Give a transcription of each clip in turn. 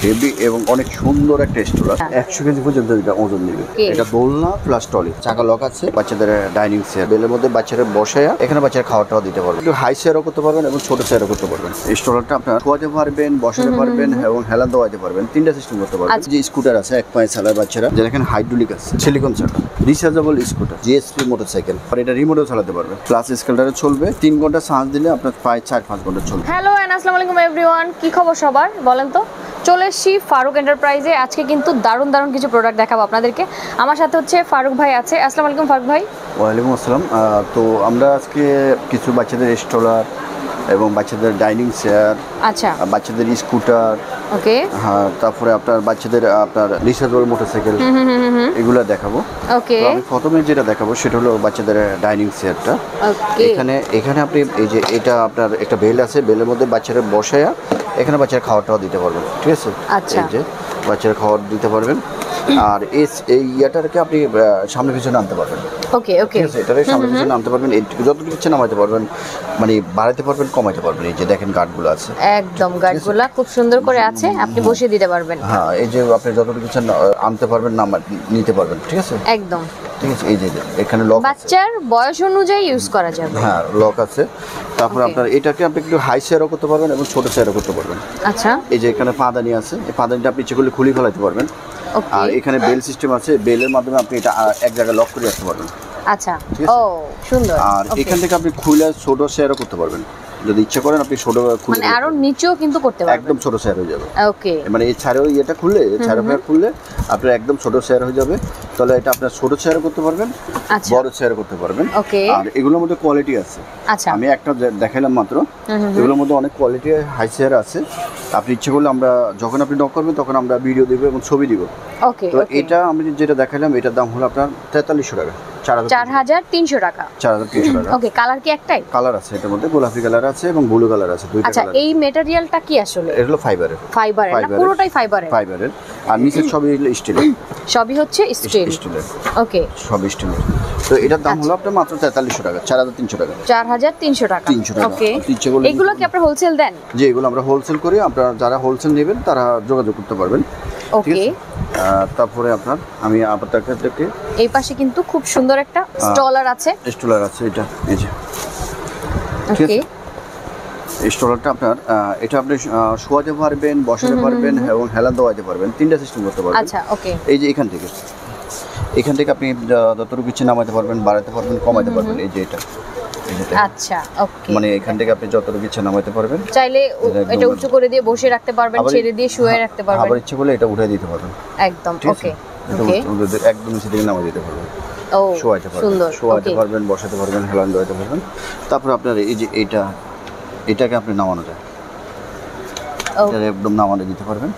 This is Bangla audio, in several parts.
হেভি এবং অনেক সুন্দর একটা স্টোলার। 100 কেজি পর্যন্ত এটা ওজন নেবে। এটা দোলনা প্লাস টলি, চাকা লক আছে, বাচ্চাদের ডাইনিং চেয়ার, বেলের মধ্যে বাচ্চারা বসে এখানে বাচ্চারা খাওয়াটাও দিতে পারবেন। একটু হাই চেয়ারও করতে পারবেন এবং ছোট চেয়ারও করতে পারবেন। স্টোলারটা আপনার শোয়াতে পারবেন, বসাতে পারবেন এবং হেলান দেওয়াতে পারবেন। তিনটা সিস্টেম করতে পারবেন। যে স্কুটার আছে এক পায়ে চালায় বাচ্চারা, যেটা এখানে হাইড্রোলিক আছে, সিলিকন চাকা, রিচার্জেবল স্কুটার, জিএসপি মোটরসাইকেল, আর এটা রিমোটও চালাতে পারবে। প্লাস স্কেলটারে চলবে 3 ঘন্টা চার্জ দিলে আপনার প্রায় 4-5 ঘন্টা চলবে। হ্যালো এন্ড আসসালামু আলাইকুম এভরিওয়ান, কি খবর সবার বলেন তো। চলে এসেছি ফারুক এন্টারপ্রাইজে। আজকে কিন্তু দারুণ দারুণ কিছু প্রোডাক্ট দেখাবো আপনাদেরকে। আমার সাথে হচ্ছে ফারুক ভাই আছে। আসসালামু আলাইকুম ফারুক ভাই। ওয়ালাইকুম আসসালাম। তো আমরা আজকে কিছু বাচ্চাদের স্ট্রলার এবং বাচ্চাদের ডাইনিং চেয়ার, আচ্ছা, বাচ্চাদের স্কুটার, ওকে, হ্যাঁ, তারপরে আপনার বাচ্চাদের আপনার রিচার্জেবল মোটরসাইকেল, এগুলো দেখাবো। ওকে, আমি প্রথমে যেটা দেখাবো সেটা হলো বাচ্চাদের ডাইনিং চেয়ারটা। ওকে, এখানে আপনি এই যে এটা আপনার একটা বেল আছে, বেলের মধ্যে বাচ্চারা বসায়া এখানে বাচ্চারা খাওয়াটাও দিতে পারবেন। ঠিক আছে, আচ্ছা, এই যে বাচ্চারা খাওয়ার দিতে পারবেন। আর এই ইয়াটাকে আপনি সামনে পিছনে আনতে পারবেন। ওকে, ওকে, ঠিক আছে, এটাকে সামনে পিছনে আনতে পারবেন, যতটুকু ইচ্ছে নামাইতে পারবেন, মানে বাড়াতে পারবেন, কমাইতে পারবেন। এই যে দেখেন গার্ডগুলো আছে, একদম গার্ডগুলো খুব সুন্দর করে আছে, আপনি বসিয়ে দিতে পারবেন। হ্যাঁ, এই যে আপনি যতটুকু ইচ্ছা আনতে পারবেন, নিতে পারবেন। ঠিক আছে, একদম ঠিক আছে। এই যে এখানে লক আছে, বাচ্চার বয়স অনুযায়ী ইউজ করা যাবে। হ্যাঁ, লক আছে। তারপর আপনার এটাকে আপনি একটু হাই চেয়ারও করতে পারবেন এবং ছোট চেয়ারও করতে পারবেন। আচ্ছা, এই যে এখানে পাদানি আছে, এই পাদানিটা আপনি ইচ্ছে করলে খুলে ফেলাতে পারবেন। আর এখানে বেল সিস্টেম আছে, বেলের মাধ্যমে আপনি এটা এক জায়গায় লক করে রাখতে পারবেন। আচ্ছা, ও সুন্দর। আর এখান থেকে আপনি খুলে ছোট চেয়ারও করতে পারবেন, যদি ইচ্ছা করেন আপনি ছোট খুলে, মানে আরো নিচেও কিন্তু করতে পারবেন, একদম ছোট চেয়ার হয়ে যাবে। ওকে, মানে এই ছাড়েও ইয়েটা খুললে, ছাড়া খুললে আপনার একদম ছোট চেয়ার হয়ে যাবে। তাহলে এটা আপনার ছোট চেয়ারও করতে পারবেন, আচ্ছা, বড় চেয়ার করতে পারবেন। ওকে, আর এগুলোর মধ্যে কোয়ালিটি আছে। আচ্ছা, আমি একটা দেখাইলাম মাত্র, এগুলোর মধ্যে অনেক কোয়ালিটি হাই চেয়ার আছে। আপনি ইচ্ছে করলে আমরা যখন আপনি নক করবেন তখন আমরা ভিডিও দেবো এবং ছবি দিব। ওকে, তো এটা আমি যেটা দেখাইলাম এটার দাম হলো আপনার 4300 টাকা, 4300 টাকা। 4300 টাকা। ওকে, কালার কি একটাই? কালার আছে এটার মধ্যে, গোলাপি কালার আছে এবং ব্লু কালার আছে, দুইটা আচ্ছা, কালার। এই ম্যাটেরিয়ালটা কি আসলে? এটা হলো ফাইবারের। ফাইবারের না, পুরোটাই ফাইবারের? ফাইবারের। আর নিচের সবই স্টিলের। সবই হচ্ছে স্টিল, স্টিলের, ওকে, সব স্টিলের। তো এটার দাম হলো আপনার মাত্র 4300 টাকা, 4300 টাকা। 4300 টাকা, 300 টাকা। ওকে। এগুলো কি আপনারা হোলসেল দেন? জি, এগুলো আমরা হোলসেল করি। আপনারা যারা হোলসেল নেবেন তারা যোগাযোগ করতে পারবেন। ওকে। তারপরে আপনার আমি আপনাদেরকে এই পাশে কিন্তু খুব সুন্দর একটা স্টলার আছে। স্টলার আছে, এটা এই যে, ওকে, স্টলারটা আপনার এটা আপনি শোয়াতে পারবেন, বসাতে পারবেন এবং হেলান দেওয়াতে পারবেন। তিনটা সিস্টেম করতে পারবেন। আচ্ছা, ওকে। এই যে এখান থেকে আপনি যতটুকু ইচ্ছে নামাতে পারবেন, বাড়াতে পারবেন, কমাতে পারবেন। এই যে এটা, আচ্ছা, ওকে। মানে এখান থেকে আপনি যতটুকু ইচ্ছে নামাতে পারবেন। চাইলে এটা উঁচু করে দিয়ে বসে রাখতে পারবেন, ছেড়ে দিয়ে শুয়ে রাখতে পারবেন, আবার ইচ্ছে করলে এটা উঠে দিতে পারবেন। একদম, ওকে, ওকে, ওকে, একদম নিচে দিকে নামিয়ে দিতে পারবেন। ও শোয়াতে পারবেন, সুন্দর, শোয়াতে পারবেন, বসাতে পারবেন, হেলান দেওয়াতে পারবেন। তারপর আপনার এই যে এটাকে আপনি নামানো যায়, এটা একদম নামানো দিতে পারবেন।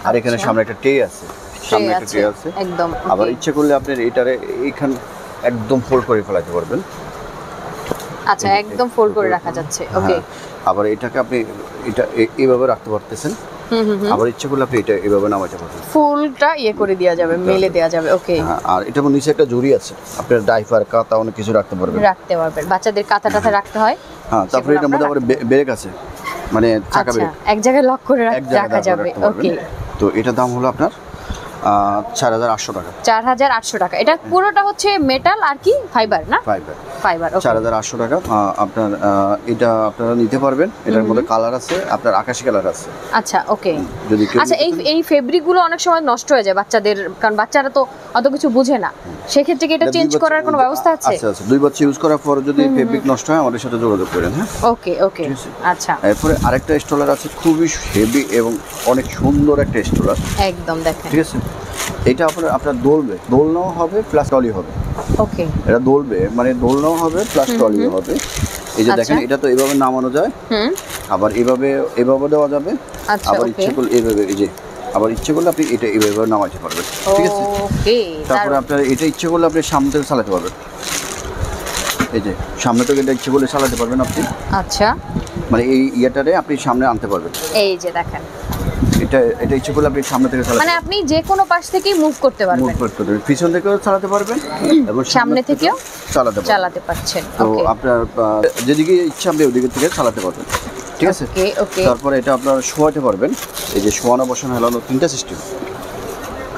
আর এখানে সামনে একটা ট্রে আছে, একদম। আবার ইচ্ছে করলে আপনি এটারে এইখানে একদম ফোল্ড করে ফেলাতে পারবেন। আচ্ছা, একদম ফোল্ড করে রাখা যাচ্ছে, ওকে। আবার এটাকে আপনি এটা এইভাবে রাখতে পারতেছেন। আবার ইচ্ছে করলে আপনি এটা এইভাবে নামাতে পারবেন, ফুলটা করে দেওয়া যাবে, মেলে দেওয়া যাবে, ওকে। আর এটার নিচে একটা জুড়ি আছে, আপনার ডাইপার, কাঁথা, অনেক কিছু রাখতে পারবেন, বাচ্চাদের কাঁথা টাথা রাখতে হয়। হ্যাঁ, তারপরে এটার মধ্যে আবার ব্রেক আছে, মানে চাকা ব্রেক, এক জায়গায় লক করে রাখা যাবে, ওকে। তো এটার দাম হলো আপনার 4800 টাকা। 4800 টাকা। এটা পুরোটা হচ্ছে মেটাল আর কি ফাইবার না? ফাইবার, ওকে। 4800 টাকা। আপনার এটা আপনারা নিতে পারবেন। এটার মধ্যে কালার আছে, আপনার আকাশী কালার আছে। আচ্ছা, ওকে। আচ্ছা, এই ফেব্রিক গুলো অনেক সময় নষ্ট হয়ে যায় বাচ্চাদের, কারণ বাচ্চারা তো অত কিছু বুঝে না। সেক্ষেত্রে কি এটা চেঞ্জ করার কোনো ব্যবস্থা আছে? আচ্ছা, 2 বছর ইউজ করার পর যদি ফেব্রিক নষ্ট হয় আমাদের সাথে যোগাযোগ করেন। হ্যাঁ, ওকে, ওকে, আচ্ছা। এরপরে আরেকটা স্টলার আছে, খুবই হেভি এবং অনেক সুন্দর একটা স্টলার, একদম দেখেন। ঠিক আছে, এটা আপনার দোলনাও হবে প্লাস টলি হবে, ওকে। এটা দোলবে, মানে দোলনাও হবে প্লাস টলিও হবে। এই যে দেখেন, এটা তো এইভাবে নামানো যায়, আবার এইভাবে দেওয়া যাবে। আবার ইচ্ছে করলে এইভাবে, এই যে আবার ইচ্ছে করলে আপনি এটা এইভাবে নামাইতে পারবেন, ঠিক আছে। তারপরে আপনার এটা ইচ্ছে করলে আপনি সামনে থেকে চালাতে পারবেন, এই যে সামনে থেকে এটা ইচ্ছে করলে চালাতে পারবেন আপনি। আচ্ছা, মানে এই ইয়েটারে আপনি সামনে আনতে পারবেন। এই যে দেখেন, এটা ইচ্ছে করলে আপনি সামনে থেকে চালাতে, মানে আপনি যে কোনো পাশ থেকেই মুভ করতে পারবেন, পিছন থেকেও চালাতে পারবেন এবং সামনে থেকেও চালাতে পারছেন। পারছেন। তো আপনার যেদিকে ইচ্ছা আপনি ওদিকে থেকে চালাতে পারবেন, ঠিক আছে। ওকে ওকে। তারপরে এটা আপনারা শোয়াতে পারবেন, এই যে শোয়ানো বসানো হেলানো তিনটা সিস্টেম।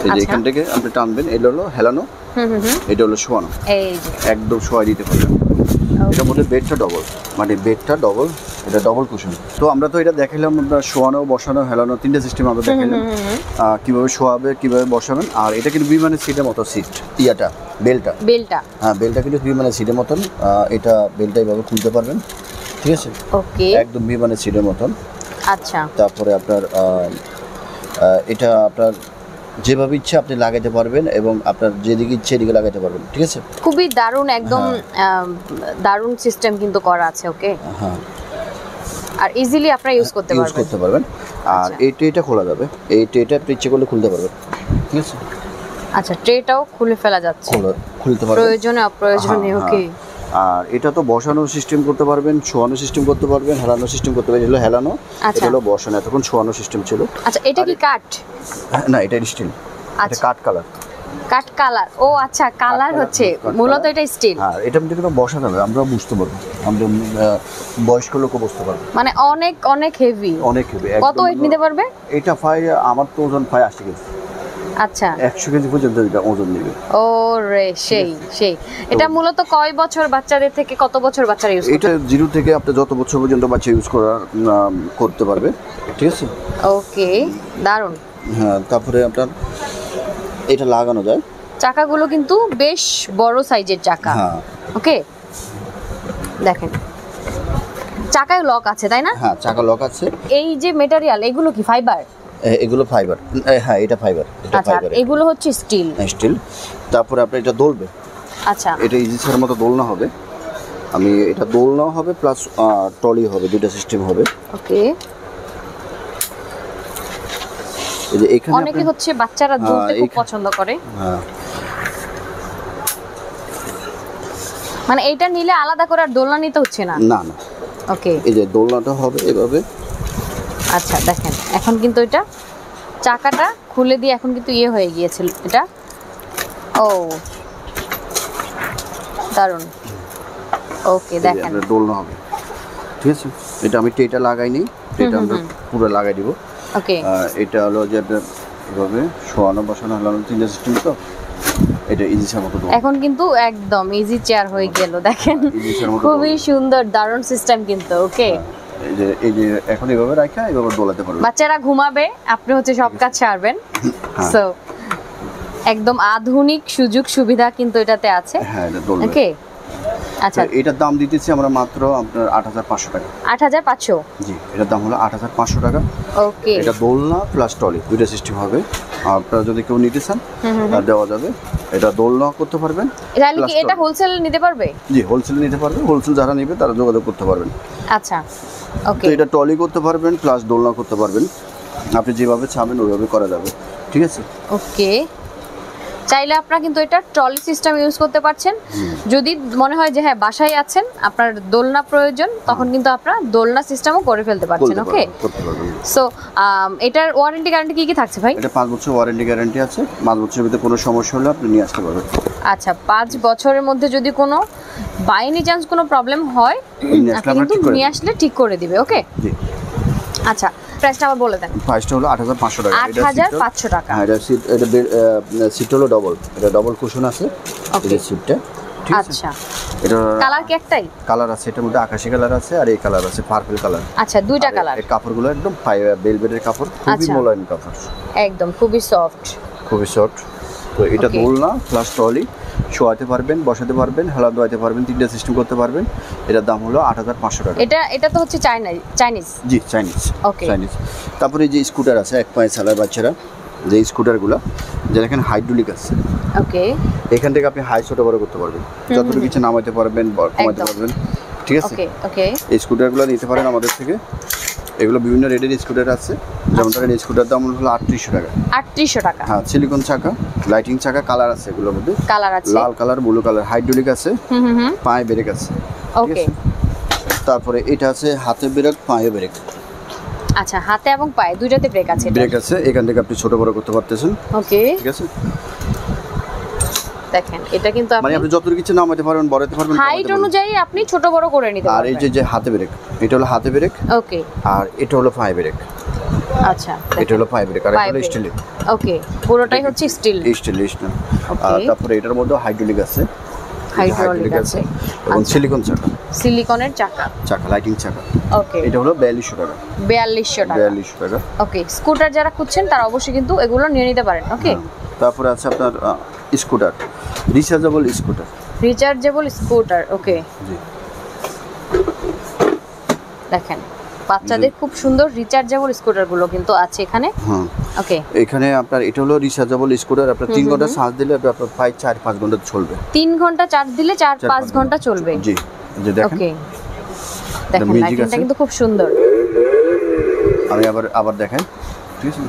এই যে এখান থেকে আপনি টানবেন, এটা হলো হেলানো, এটা হলো শোয়ানো, এই যে একদম শোয়াই দিতে পারবেন। এটার মধ্যে বেডটা ডবল, মানে বেডটা ডবল, এটা ডবল কুশন। তো আমরা তো এটা দেখাইলাম, আমরা শোয়ানো বসানো হেলানো তিনটা সিস্টেম আমরা দেখাইলাম কিভাবে শোয়াবে কিভাবে বসাবেন। আর এটা কিন্তু বিমানের সিটের মতো সিট, ইয়াটা বেলটা, হ্যাঁ বেলটা কিন্তু বিমানের সিটের মতন। এটা বেলটা এইভাবে খুলতে পারবেন, ঠিক আছে, ওকে, একদম বিমানের সিটের মতন। আচ্ছা, তারপরে আপনার এটা আপনার যেভাবে ইচ্ছে আপনি লাগাইতে পারবেন এবং আপনার যেদিকে ইচ্ছে এদিকে লাগাইতে পারবেন, ঠিক আছে। খুবই দারুণ, একদম দারুণ সিস্টেম কিন্তু করা আছে। ওকে, হ্যাঁ, আর ইজিলি আপনারা ইউজ করতে পারবেন। আর এই ট্রেটা খোলা যাবে, এই ট্রেটা আপনি ইচ্ছে করলে খুলতে পারবেন, ঠিক আছে। আচ্ছা, ট্রেটাও খুলে ফেলা যাচ্ছে, খুলতে পারবেন প্রয়োজনে অপ্রয়োজনে। ওকে, আর এটা তো বসানোর সিস্টেম করতে পারবেন, শোয়ানো সিস্টেম করতে পারবেন, হেলানো সিস্টেম করতে পারবেন। এগুলো হেলানো, এটা হলো বসানো, এতক্ষণ শোয়ানো সিস্টেম ছিল। আচ্ছা, এটা কি কাঠ? না, এটা স্টিল, এটা কাঠ কালার। কাঠ কালার, ও আচ্ছা, কালার হচ্ছে মূলত এটা স্টিল। হ্যাঁ, এটা মধ্যে কিন্তু বসানো যাবে, আমরা বুঝতে পারবো, আমরা বয়স্ক লোকও বুঝতে পারবো। মানে অনেক অনেক হেভি, অনেক হেভি। কত ওয়েট নিতে পারবে এটা আমার তো ওজন 80 কেজি। আচ্ছা, 100 কেজি পর্যন্ত এটা ওজন নেবে। ও রে, সেই এটা মূলত কয় বছর বাচ্চাদের থেকে কত বছর বাচ্চারা ইউজ করতে? এটা 0 থেকে আপনি যত বছর পর্যন্ত বাচ্চা ইউজ করতে পারবে, ঠিক আছে। ওকে, দারুণ। হ্যাঁ, তারপরে আপনার এটা লাগানো যায়। চাকাগুলো কিন্তু বেশ বড় সাইজের চাকা। হ্যাঁ, ওকে, দেখেন চাকায় লক আছে, তাই না? হ্যাঁ, চাকা লক আছে। এই যে মেটেরিয়াল, এগুলো কি ফাইবার? এগুলো ফাইবার, হ্যাঁ এটা ফাইবার, এটা আচ্ছা, ফাইবার। এগুলো হচ্ছে স্টিল। স্টিল। তারপরে আপনি এটা দোলবে। আচ্ছা, এটা ইজি ছাড়ার মতো দোলনা হবে। এটা দোলনাও হবে প্লাস টলি হবে, দুটো সিস্টেম হবে। ওকে, এই যে এখানে অনেকে হচ্ছে বাচ্চারা দুলতে খুব পছন্দ করে। হ্যাঁ, মানে এইটা নিলে আলাদা করে আর দোলনা নিতে হচ্ছে না। না না, ওকে, এই যে দোলনাটা হবে এভাবে। আচ্ছা, দেখেন এখন কিন্তু এটা চাকাটা খুলে দিয়ে এখন কিন্তু হয়ে গিয়েছিল এটা। ও দারুণ। ওকে, দেখেন দোলনা হবে, ঠিক আছে। এটা আমি টেটা লাগাইনি, টেটা আমরা পুরো লাগাই দিব। ওকে, এটা হলো যে এভাবে শোয়ানো বসানো হেলানো তিনটা সিস্টেম, তো এটা ইজি ছাড়ার মতো। এখন কিন্তু একদম ইজি চেয়ার হয়ে গেল, দেখেন খুবই সুন্দর দারুণ সিস্টেম কিন্তু। ওকে, এই যে এখন এভাবে রাখা এভাবে দোলাতে পারবে। বাচ্চারা ঘুমাবে, আপনি হচ্ছে সব কাজ ছাড়বেন। সো একদম আধুনিক সুযোগ সুবিধা কিন্তু এটাতে আছে। হ্যাঁ, এটা দোলবে। ওকে, আচ্ছা, এটার দাম দিতেছি আমরা মাত্র আপনার 8500 টাকা। 8500? জি, এটার দাম হলো 8500 টাকা। ওকে, এটা দোলনা প্লাস টলি দুইটা সিস্টেম হবে। আপনারা যদি কেউ নিতে চান দেওয়া যাবে। এটা দোলনা করতে পারবেন। এটা হোলসেল নিতে পারবে? জি, হোলসেল নিতে পারবে। হোলসেল যারা নেবে তারা যোগাযোগ করতে পারবেন। আচ্ছা, ওকে। তো এটা টলি করতে পারবেন প্লাস দোলনা করতে পারবেন, আপনি যেভাবে চাবেন ওইভাবে করা যাবে, ঠিক আছে। ওকে, চাইলে আপনারা কিন্তু এটা ট্রলি সিস্টেম ইউজ করতে পারছেন। যদি মনে হয় যে হ্যাঁ বাসায় আছেন, আপনার দোলনা প্রয়োজন, তখন কিন্তু আপনারা দোলনা সিস্টেমও করে ফেলতে পারছেন। ওকে, সো এটার ওয়ারেন্টি গ্যারান্টি কি থাকছে ভাই? এটা 5 বছর ওয়ারেন্টি গ্যারান্টি আছে। 5 বছরের ভিতরে কোনো সমস্যা হলে আপনি নিয়ে আসতে পারবেন। আচ্ছা, 5 বছরের মধ্যে যদি কোনো বাই এনি চান্স কোনো প্রবলেম হয়, আপনি কিন্তু নিয়ে আসলে ঠিক করে দিবে। ওকে, জি। আচ্ছা, প্রাইসটা আবার বলে দেন। প্রাইসটা হলো 8500 টাকা। 8500 টাকা। হ্যাঁ, এটা সিট হলো ডবল, এটা ডবল কুশন আছে এই সিটটা, ঠিক আছে। আচ্ছা, এটা কালার কি একটাই? কালার আছে, এটার মধ্যে আকাশী কালার আছে আর এই কালার আছে পার্পল কালার। আচ্ছা, দুইটা কালার। এই কাপড়গুলো একদম বেলভেটের কাপড়, খুবই মোলায়েম কাপড়, একদম খুবই সফট, খুবই সফট। তো এটা দোলনা প্লাস ট্রলি, শোয়াতে পারবেন, বসাতে পারবেন, হেলা দোয়াতে পারবেন, তিনটা সিস্টেম করতে পারবেন। এটার দাম হলো 8500 টাকা। এটা তো হচ্ছে চাইনিজ? জি, চাইনিজ। ওকে, চাইনিজ। তারপরে যে স্কুটার আছে এক পায়ে চালায় বাচ্চারা, যে স্কুটারগুলো যেটা এখানে হাইড্রোলিক আছে। ওকে, এখান থেকে আপনি হাই ছোট বড় করতে পারবেন, যতটুকু ইচ্ছে নামাইতে পারবেন, কমাইতে পারবেন, ঠিক আছে। ওকে, ওকে, এই স্কুটারগুলো নিতে পারেন আমাদের থেকে। এগুলো বিভিন্ন রেটের স্কুটার আছে, যেমন ধরেন এই স্কুটার দাম হলো 3800 টাকা। 3800 টাকা? হ্যাঁ, সিলিকন চাকা, লাইটিং চাকা, কালার আছে এগুলোর মধ্যে। কালার আছে, লাল কালার, ব্লু কালার, হাইড্রোলিক আছে, পায়ে ব্রেক আছে। ওকে, তারপরে এটা আছে হাতে ব্রেক, পায়ে ব্রেক। আচ্ছা, হাতে এবং পায়ে দুইটাতে ব্রেক আছে? ব্রেক আছে, এখান থেকে আপনি ছোট বড় করতে পারতেছেন। ওকে, ঠিক আছে। দেখেন এটা কিন্তু মানে আপনি যতটুকু ইচ্ছে নামাতে পারবেন, বড়াতে পারবেন, হাইট অনুযায়ী আপনি ছোট বড় করে নিতে আর পারবেন। এই যে হাতে ব্রেক, এটা হলো হাতে ব্রেক, ওকে আর এটা হলো পায়ে ব্রেক। আচ্ছা এটা হলো পায়ে ব্রেক, আর এটা হলো স্টিল। ওকে, পুরোটাই হচ্ছে স্টিল। স্টিল। ওকে, আর তারপরে এটার মধ্যে হাইড্রোলিক আছে, হাইড্রোলিক আছে এবং সিলিকন চাকা, সিলিকনের চাকা, লাইটিং চাকা। ওকে, এটা হলো 4200 টাকা। 4200 টাকা। 4200 টাকা। ওকে, স্কুটার যারা খুঁজছেন তারা অবশ্যই কিন্তু এগুলো নিয়ে নিতে পারেন। ওকে, তারপরে আছে আপনার scooter, rechargeable scooter. Rechargeable scooter. Okay, জি, দেখেন বাচ্চাদের খুব সুন্দর রিচার্জেবল স্কুটার গুলো কিন্তু আছে এখানে। হ্যাঁ, ওকে, এখানে আপনার এটা হলো রিচার্জেবল স্কুটার। আপনার 3 ঘন্টা চার্জ দিলে আপনার প্রায় 4-5 ঘন্টা চলবে। 3 ঘন্টা চার্জ দিলে 4-5 ঘন্টা চলবে। জি, যে দেখেন। ওকে, দেখেন মিউজিক লাইটিংটা আছে। কিন্তু খুব সুন্দর। আমি আবার দেখাই, ঠিক আছে।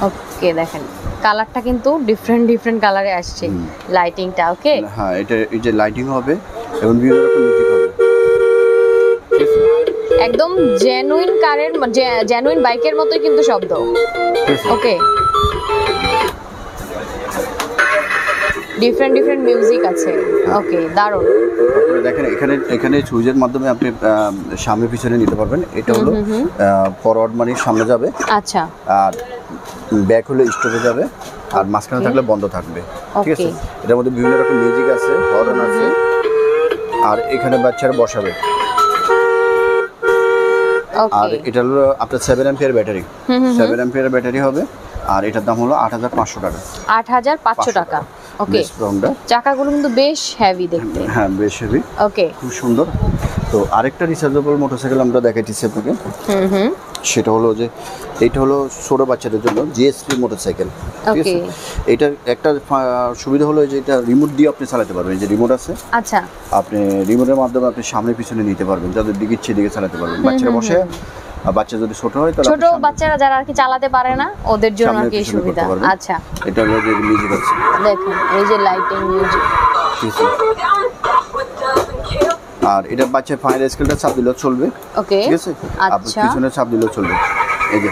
ওকে, দেখেন কালারটা কিন্তু ডিফারেন্ট কালারে আসছে লাইটিংটা। ওকে, হ্যাঁ, এটা এই যে লাইটিং হবে এবং বিভিন্ন রকম মিউজিক হবে। একদম জেনুইন কারের, জেনুইন বাইকের মতোই কিন্তু শব্দ। ওকে, ডিফারেন্ট মিউজিক আছে। ওকে, দারুণ। তারপরে দেখেন এখানে সুইচের মাধ্যমে আপনি সামনে পিছনে নিতে পারবেন। এটা হলো ফরওয়ার্ড মানে সামনে যাবে, আচ্ছা, আর ব্যাক হলে স্টপে যাবে, আর মাঝখানে থাকলে বন্ধ থাকবে। ঠিক আছে, এটার মধ্যে বিভিন্ন রকম মিউজিক আছে, হর্ন আছে, আর এখানে বাচ্চারা বসাবে। আর এটা হলো আপনার 7 অ্যাম্পিয়ার ব্যাটারি, 7 অ্যাম্পিয়ার ব্যাটারি হবে, আর এটার দাম হলো 8500 টাকা। 8500 টাকা। ওকে, চাকাগুলো কিন্তু বেশ হেভি দেখতে। হ্যাঁ, বেশ হেভি। ওকে, খুব সুন্দর। তো আরেকটা রিচার্জেবল মোটরসাইকেল আমরা দেখাইতেছি আপনাকে। সেটা হলো যে এইটা হলো ছোট বাচ্চাদের জন্য জিএসপি মোটরসাইকেল। ঠিক আছে, এটার একটা সুবিধা হলো যে এটা রিমোট দিয়ে আপনি চালাতে পারবেন। এই যে রিমোট আছে, আচ্ছা, আপনি রিমোটের মাধ্যমে আপনি সামনে পিছনে নিতে পারবেন, যাদের দিকে ইচ্ছে দিকে চালাতে পারবেন। বাচ্চারা বসে, আর বাচ্চা যদি ছোট হয় তাহলে ছোট বাচ্চারা যারা আর কি চালাতে পারে না ওদের জন্য আর কি সুবিধা। আচ্ছা, এটা হলো যে মিউজিক আছে, দেখুন এই যে লাইটিং মিউজিক। ঠিক আছে। আর এটা বাচ্চার পায়ের স্কেলটা চাপ দিলেও চলবে। ওকে, ঠিক আছে, আপনি পিছনে চাপ দিলেও চলবে। এই যে,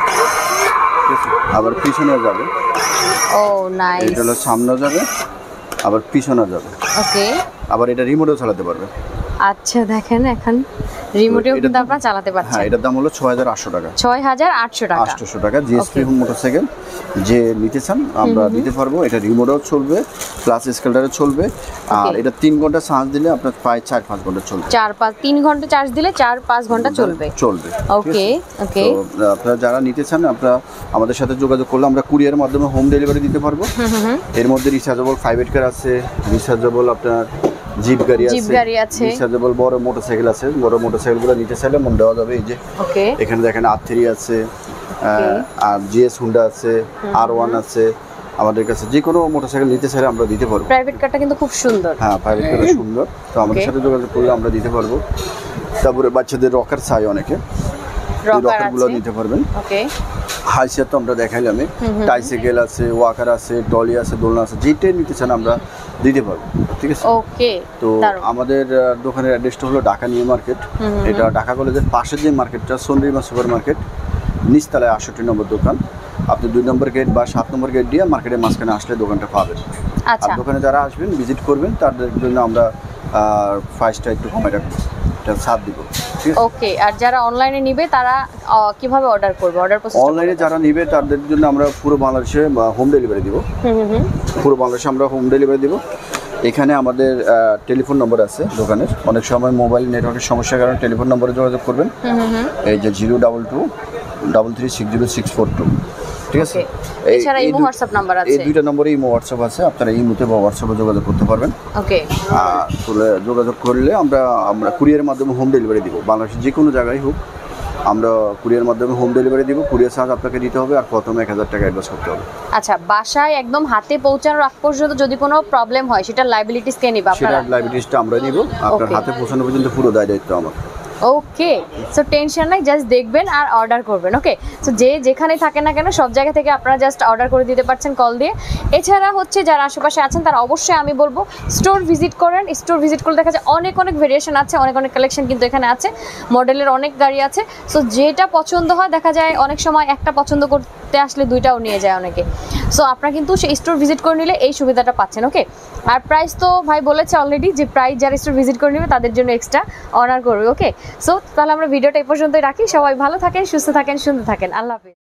ঠিক আছে, আবার পিছনেও যাবে। ও নাইস। এটা হলো সামনেও যাবে, আবার পিছনেও যাবে। ওকে, আবার এটা রিমোটেও চালাতে পারবে। আচ্ছা, দেখেন এখন রিমোটেও কিন্তু আপনারা চালাতে পারছেন। হ্যাঁ, এটার দাম হলো 6800 টাকা। 6800 টাকা। 800 টাকা জিএসপি মোটরসাইকেল। যে নিতে চান আমরা দিতে পারবো। এটা রিমোটেও চলবে, প্লাস স্কেলটারও চলবে, আর এটা 3 ঘন্টা চার্জ দিলে আপনার প্রায় 4-5 ঘন্টা চলবে। 3 ঘন্টা চার্জ দিলে 4-5 ঘন্টা চলবে। ওকে, ওকে। তো আপনারা যারা নিতে চান আপনারা আমাদের সাথে যোগাযোগ করলে আমরা কুরিয়ারের মাধ্যমে হোম ডেলিভারি দিতে পারবো। এর মধ্যে রিচার্জেবল 5 কার আছে, রিচার্জেবল আপনার জিপ গাড়ি আছে, রিচার্জেবল বড় মোটরসাইকেল আছে। বড় মোটরসাইকেলগুলো নিতে চাইলে মন দেওয়া যাবে। এই যে এখানে দেখেন R3 আছে, আর জিএস হুন্ডা আছে, R1 আছে। আমাদের কাছে যে কোনো মোটরসাইকেল নিতে চাইলে আমরা দিতে পারবো। প্রাইভেট কারটা কিন্তু খুব সুন্দর। হ্যাঁ, প্রাইভেট কারটা সুন্দর। তো আমাদের সাথে যোগাযোগ করলে আমরা দিতে পারবো। তারপরে বাচ্চাদের রকার চাই অনেকে, রকারগুলো নিতে পারবেন। ওকে, হাইসিয়ার তো আমরা দেখাইলাম, টাইসাইকেল আছে, ওয়াকার আছে, টলি আছে, দোলনা আছে, যেটাই নিতে চান আমরা দিতে পারবো। ঠিক আছে, ওকে। তো আমাদের দোকানের অ্যাড্রেসটা হলো ঢাকা নিউ মার্কেট। এটা ঢাকা কলেজের পাশের যে মার্কেটটা সন্দ্রিমা সুপার মার্কেট, নিচতলায় 68 নম্বর দোকান। আপনি 2 নম্বর গেট বা 7 নম্বর গেট দিয়ে মার্কেটের মাঝখানে আসলে দোকানটা পাবেন। আর দোকানে যারা আসবেন ভিজিট করবেন তাদের জন্য আমরা প্রাইসটা একটু কমে রাখবো, এটা ছাড় দিব। ওকে, আর যারা অনলাইনে নিবে তারা কিভাবে অর্ডার করবে? অর্ডার প্রসেস অনলাইনে যারা নিবে তাদের জন্য আমরা পুরো বাংলাদেশে হোম ডেলিভারি দিব। পুরো বাংলাদেশে আমরা হোম ডেলিভারি দিব। এখানে আমাদের টেলিফোন নম্বর আছে দোকানের। অনেক সময় মোবাইল নেটওয়ার্কের সমস্যার কারণে টেলিফোন নম্বরে যোগাযোগ করবেন। এই যে 02223360642। ঠিক আছে, এছাড়া ইমো হোয়াটসঅ্যাপ নাম্বার আছে। এই দুইটা নম্বরে ইমো হোয়াটসঅ্যাপ আছে, আপনারা ইমোতে বা হোয়াটসঅ্যাপে যোগাযোগ করতে পারবেন। ওকে, আসলে যোগাযোগ করলে আমরা কুরিয়ারের মাধ্যমে হোম ডেলিভারি দিব। বাংলাদেশের যে কোনো জায়গায় হোক আমরা কুরিয়ার মাধ্যমে হোম ডেলিভারি দিব। কুরিয়ার চার্জ আপনাকে দিতে হবে, আর প্রথমে 1000 টাকা অ্যাডভান্স করতে হবে। আচ্ছা, বাসায় একদম হাতে পৌঁছানোর আগ পর্যন্ত যদি কোনো প্রবলেম হয় সেটা লায়াবিলিটিস কে নিবে আপনারা? সেটা লায়াবিলিটিসটা আমরা নিব। আপনার হাতে পৌঁছানো পর্যন্ত পুরো দায়িত্ব আমার। ওকে, সো টেনশন নাই, জাস্ট দেখবেন আর অর্ডার করবেন। ওকে, সো যে যেখানে থাকে না কেন সব জায়গা থেকে আপনারা জাস্ট অর্ডার করে দিতে পারছেন কল দিয়ে। এছাড়া হচ্ছে যারা আশেপাশে আছেন তারা অবশ্যই আমি বলবো স্টোর ভিজিট করেন। স্টোর ভিজিট করলে দেখা যায় অনেক ভেরিয়েশন আছে, অনেক কালেকশন কিন্তু এখানে আছে, মডেলের অনেক গাড়ি আছে। সো যেটা পছন্দ হয় দেখা যায় অনেক সময় একটা পছন্দ করতে আসলে দুইটাও নিয়ে যায় অনেকে। সো আপনারা কিন্তু সেই স্টোর ভিজিট করে নিলে এই সুবিধাটা পাচ্ছেন। ওকে, আর প্রাইস তো ভাই বলেছে অলরেডি যে প্রাইস যারা স্টোর ভিজিট করে নেবে তাদের জন্য এক্সট্রা অনার করবে। ওকে, সো তাহলে আমরা ভিডিওটা এই পর্যন্তই রাখি। সবাই ভালো থাকেন, সুস্থ থাকেন, সুন্দর থাকেন। আল্লাহ হাফেজ।